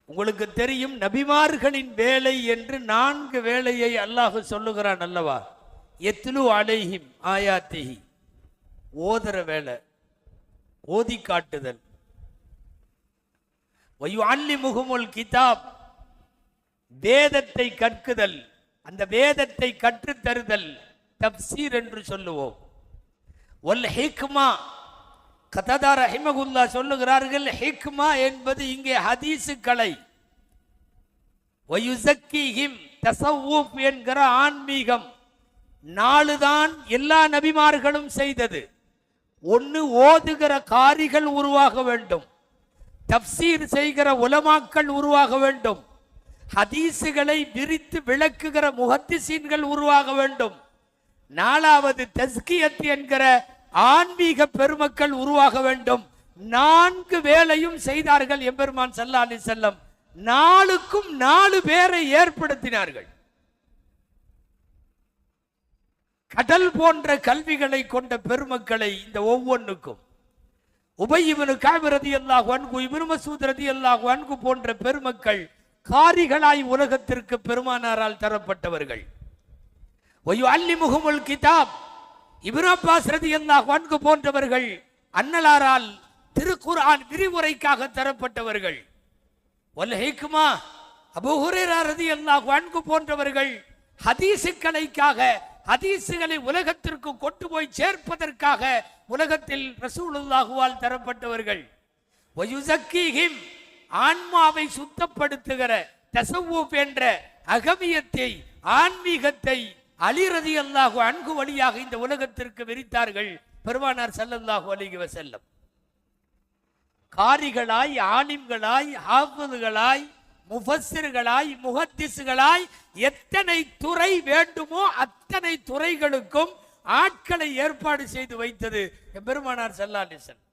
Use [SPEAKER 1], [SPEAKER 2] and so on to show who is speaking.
[SPEAKER 1] உங்களுக்கு தெரியும் நபிமார்களின் வேலை என்று 4 வேலையை அல்லாஹ் சொல்லுகிறான் அல்லவா? எத்லு அலைஹிம் ஆயாத்திஹி, ஓதுற வேலை, ஓதி காட்டுதல். வயுஅல்லிமுஹுமுல் கிதாப், வேதத்தை கற்குதல், அந்த வேதத்தை கற்றுத்தருதல் தப்சீர் என்று சொல்லுவோம். வல் ஹிக்மா, கததா ரஹிமகுல்லாஹ் சொல்லுகிறார்கள், ஹிக்மா என்பது இங்கே ஹதீசு கலை. வயுஸக்கிஹிம், தஸவ்வுஃப் என்கிற ஆன்மீகம். 4 தான் எல்லா நபிமார்களும் செய்தது. 1, ஓதுகிற காரிகள் உருவாக வேண்டும், தப்சீர் செய்கிற உலமாக்கள் உருவாக வேண்டும், ஹதீசுகளை விரித்து விளக்குகிற முஹத்திஸீன்கள் உருவாக வேண்டும், 4வது தஸ்கியத் என்கிற ஆன்மீக பெருமக்கள் உருவாக வேண்டும். 4 வேலையும் செய்தார்கள் எம்பெருமான் ஸல்லல்லாஹு அலைஹி வஸல்லம். 4க்கும் 4 பேரை ஏற்படுத்தினார்கள். கடல் போன்ற கல்விகளை கொண்ட பெருமக்களை இந்த ஒவ்வொன்றுக்கும், உபய் இப்னு கஅப் ரலியல்லாஹு அன்ஹு, இப்னு மஸ்ஊத் ரலியல்லாஹு அன்ஹு போன்ற பெருமக்கள் காரிகளாய் உலகத்திற்கு பெருமானாரால் தரப்பட்டவர்கள். வயுஅல்லிமுஹுமுல் கிதாப், இப்னு அப்பாஸ் ரலியல்லாஹு அன்ஹு போன்றவர்கள் அன்னலாரால் திருக்குர்ஆன் விரிவுரைக்காக தரப்பட்டவர்கள். வல் ஹிக்மா, அபூ ஹுரைரா ரலியல்லாஹு அன்ஹு போன்றவர்கள் ஹதீசுக்களைக்காக, ஹதீசுகளை உலகத்திற்கு கொண்டு போய் சேர்ப்பதற்காக உலகத்தில் ரசூலுல்லாஹுவால் தரப்பட்டவர்கள். வயுஸக்கிஹிம், ஆன்மாவை சுத்தப்படுத்துகிற தஸவ்வுஃப் என்ற அகமியத்தை, ஆன்மீகத்தை அலி ரலியல்லாஹு அன்ஹு வழியாக இந்த உலகத்திற்கு விரித்தார்கள் பெருமானார் ஸல்லல்லாஹு அலைஹி வஸல்லம். காரிகளாய், ஆலிம்களாய், ஹாஃபிதுகளாய், முஃபஸ்ஸிர்களாய், முஹத்திஸ்களாய் எத்தனை துறை வேண்டுமோ அத்தனை துறைகளுக்கும் ஆட்களை ஏற்பாடு செய்து வைத்தது பெருமானார் ஸல்லல்லாஹு அலைஹி வஸல்லம்.